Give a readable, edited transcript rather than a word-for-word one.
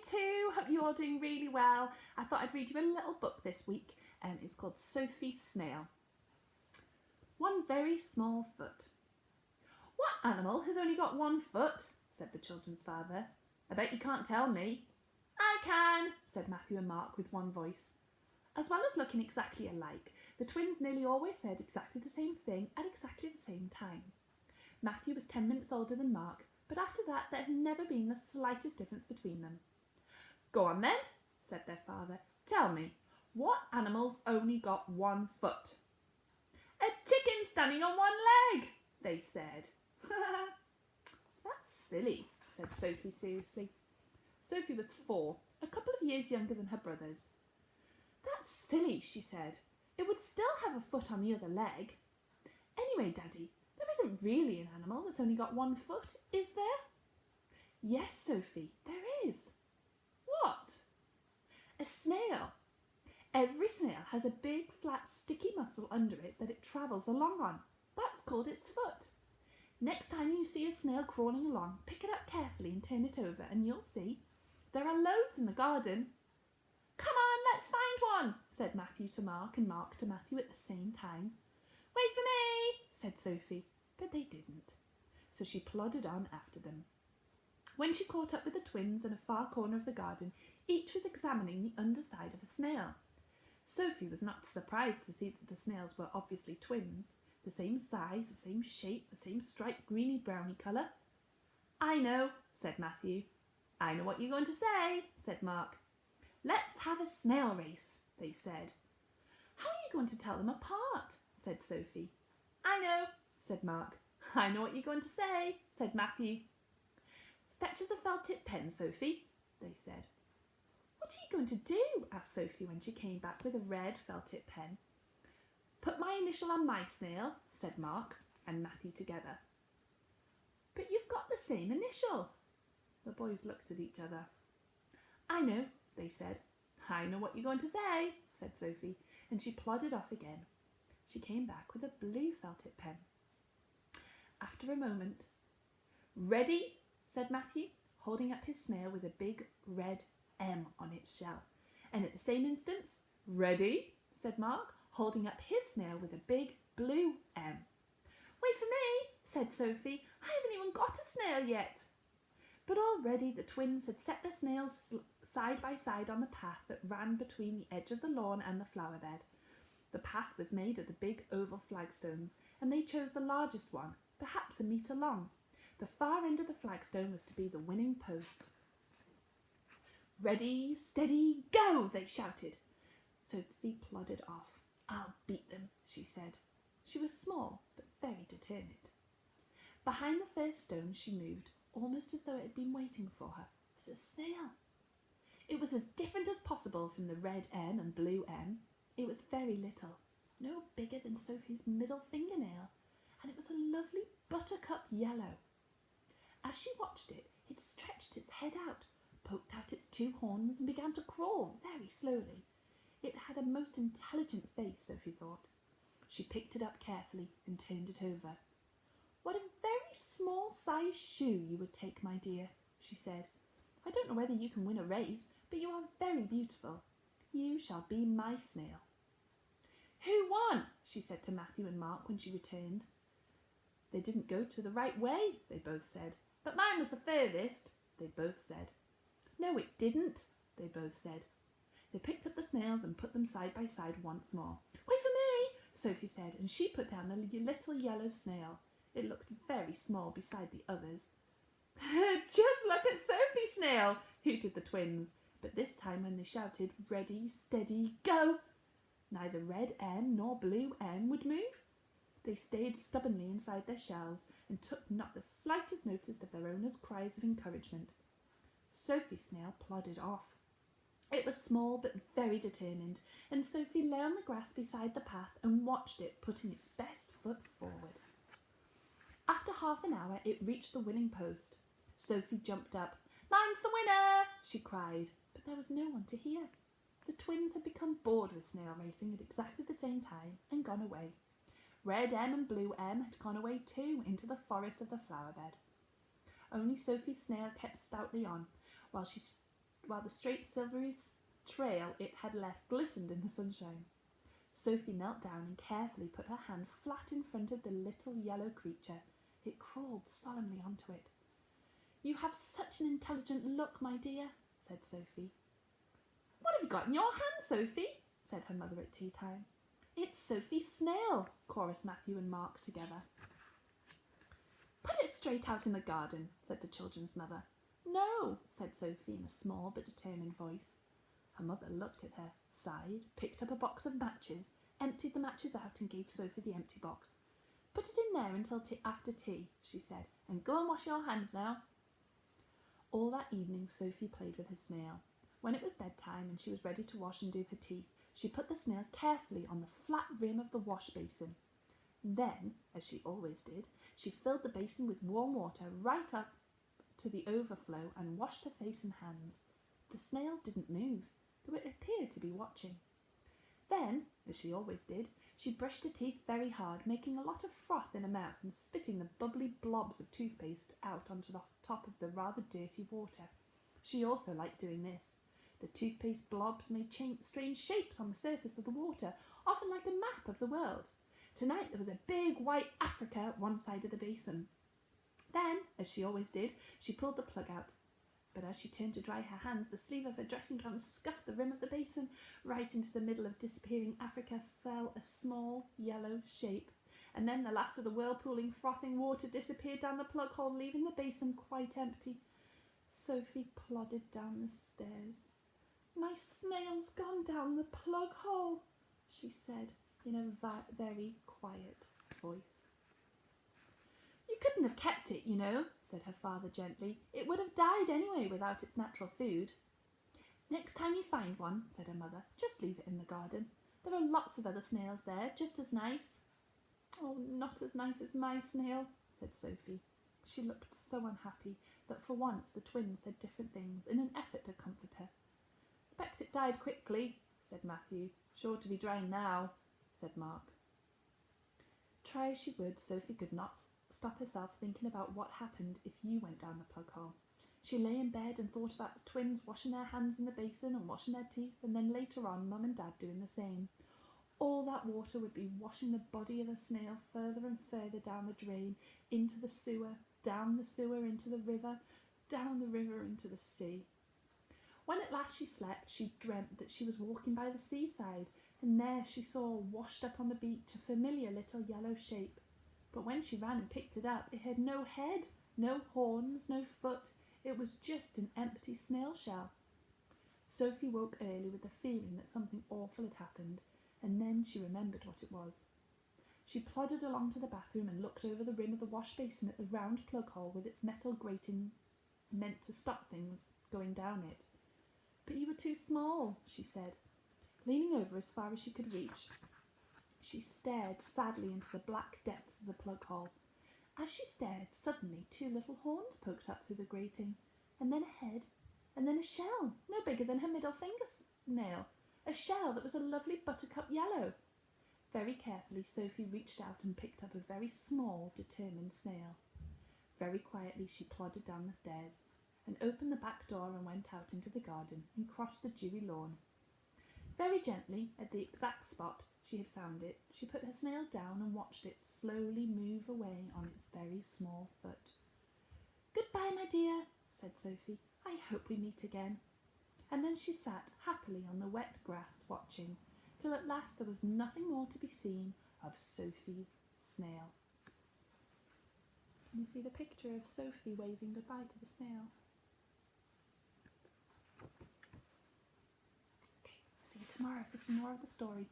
too. Hope you're all doing really well. I thought I'd read you a little book this week. It's called Sophie Snail. One very small foot. What animal has only got 1 foot? Said the children's father. I bet you can't tell me. I can, said Matthew and Mark with one voice. As well as looking exactly alike, the twins nearly always said exactly the same thing at exactly the same time. Matthew was 10 minutes older than Mark, but after that there had never been the slightest difference between them. Go on then, said their father. Tell me, what animal's only got 1 foot? A chicken standing on 1 leg, they said. That's silly, said Sophie seriously. Sophie was 4, a couple of years younger than her brothers. That's silly, she said. It would still have a foot on the other leg. Anyway, Daddy, there isn't really an animal that's only got 1 foot, is there? Yes, Sophie, there is. What? A snail. Every snail has a big, flat, sticky muscle under it that it travels along on. That's called its foot. Next time you see a snail crawling along, pick it up carefully and turn it over, and you'll see. There are loads in the garden. Come on, let's find one, said Matthew to Mark and Mark to Matthew at the same time. Wait for me, said Sophie, but they didn't. So she plodded on after them. When she caught up with the twins in a far corner of the garden, each was examining the underside of a snail. Sophie was not surprised to see that the snails were obviously twins, the same size, the same shape, the same striped greeny-browny colour. I know, said Matthew. I know what you're going to say, said Mark. Let's have a snail race, they said. How are you going to tell them apart? Said Sophie. I know, said Mark. I know what you're going to say, said Matthew. Fetch us a felt-tip pen, Sophie, they said. What are you going to do? Asked Sophie when she came back with a red felt-tip pen. Put my initial on my snail, said Mark and Matthew together. But you've got the same initial. The boys looked at each other. I know, they said. I know what you're going to say, said Sophie, and she plodded off again. She came back with a blue felt-tip pen. After a moment, Ready, said Matthew, holding up his snail with a big red M on its shell. And at the same instant, Ready, said Mark, holding up his snail with a big blue M. Wait for me, said Sophie. I haven't even got a snail yet. But already the twins had set their snails side by side on the path that ran between the edge of the lawn and the flower bed. The path was made of the big oval flagstones, and they chose the largest one, perhaps a metre long. The far end of the flagstone was to be the winning post. Ready, steady, go, they shouted. Sophie plodded off. I'll beat them, she said. She was small, but very determined. Behind the first stone she moved, almost as though it had been waiting for her, was a snail. It was as different as possible from the red M and blue M. It was very little, no bigger than Sophie's middle fingernail, and it was a lovely buttercup yellow. As she watched it, it stretched its head out, poked out its 2 horns, and began to crawl very slowly. It had a most intelligent face, Sophie thought. She picked it up carefully and turned it over. What a very small-sized shoe you would take, my dear, she said. I don't know whether you can win a race, but you are very beautiful. You shall be my snail. Who won? She said to Matthew and Mark when she returned. They didn't go to the right way, they both said. But mine was the furthest, they both said. No, it didn't, they both said. They picked up the snails and put them side by side once more. Wait for me, Sophie said, and she put down the little yellow snail. It looked very small beside the others. Just look at Sophie Snail, hooted the twins. But this time when they shouted, Ready, steady, go, neither red M nor blue M would move. They stayed stubbornly inside their shells and took not the slightest notice of their owners' cries of encouragement. Sophie Snail plodded off. It was small but very determined, and Sophie lay on the grass beside the path and watched it putting its best foot forward. After half an hour, it reached the winning post. Sophie jumped up. Mine's the winner, she cried, but there was no one to hear. The twins had become bored with snail racing at exactly the same time and gone away. Red M and Blue M had gone away too into the forest of the flower bed. Only Sophie Snail kept stoutly on, while she while the straight silvery trail it had left glistened in the sunshine. Sophie knelt down and carefully put her hand flat in front of the little yellow creature. It crawled solemnly onto it. "You have such an intelligent look, my dear," said Sophie. "What have you got in your hand, Sophie?" said her mother at tea time. "It's Sophie Snail," chorused Matthew and Mark together. "Put it straight out in the garden," said the children's mother. "No," said Sophie in a small but determined voice. Her mother looked at her, sighed, picked up a box of matches, emptied the matches out and gave Sophie the empty box. "Put it in there until after tea," she said, "and go and wash your hands now." All that evening Sophie played with her snail. When it was bedtime and she was ready to wash and do her teeth, she put the snail carefully on the flat rim of the wash basin. Then, as she always did, she filled the basin with warm water right up to the overflow and washed her face and hands. The snail didn't move, though it appeared to be watching. Then, as she always did, she brushed her teeth very hard, making a lot of froth in her mouth and spitting the bubbly blobs of toothpaste out onto the top of the rather dirty water. She also liked doing this. The toothpaste blobs made strange shapes on the surface of the water, often like a map of the world. Tonight there was a big white Africa at one side of the basin. Then, as she always did, she pulled the plug out. But as she turned to dry her hands, the sleeve of her dressing gown scuffed the rim of the basin. Right into the middle of disappearing Africa fell a small yellow shape, and then the last of the whirlpooling, frothing water disappeared down the plug hole, leaving the basin quite empty. Sophie plodded down the stairs. "My snail's gone down the plug hole," she said in a very quiet voice. "You couldn't have kept it, you know," said her father gently. "It would have died anyway without its natural food." "Next time you find one," said her mother, "just leave it in the garden. There are lots of other snails there, just as nice." "Oh, not as nice as my snail," said Sophie. She looked so unhappy that for once the twins said different things in an effort to comfort her. "Expect it died quickly," said Matthew. "Sure to be drying now," said Mark. Try as she would, Sophie could not stop herself thinking about what happened if you went down the plug hole. She lay in bed and thought about the twins washing their hands in the basin and washing their teeth, and then later on Mum and Dad doing the same. All that water would be washing the body of the snail further and further down the drain, into the sewer, down the sewer into the river, down the river into the sea. When at last she slept, she dreamt that she was walking by the seaside, and there she saw, washed up on the beach, a familiar little yellow shape. But when she ran and picked it up, it had no head, no horns, no foot. It was just an empty snail shell. Sophie woke early with the feeling that something awful had happened, and then she remembered what it was. She plodded along to the bathroom and looked over the rim of the wash basin at the round plug hole with its metal grating meant to stop things going down it. "But you were too small," she said. Leaning over as far as she could reach, she stared sadly into the black depths of the plug hole. As she stared, suddenly 2 little horns poked up through the grating, and then a head, and then a shell, no bigger than her middle fingernail, a shell that was a lovely buttercup yellow. Very carefully, Sophie reached out and picked up a very small, determined snail. Very quietly, she plodded down the stairs and opened the back door and went out into the garden and crossed the dewy lawn. Very gently, at the exact spot she had found it, she put her snail down and watched it slowly move away on its very small foot. "Goodbye, my dear," said Sophie. "I hope we meet again." And then she sat happily on the wet grass watching, till at last there was nothing more to be seen of Sophie's snail. Can you see the picture of Sophie waving goodbye to the snail? Okay, see you tomorrow for some more of the story.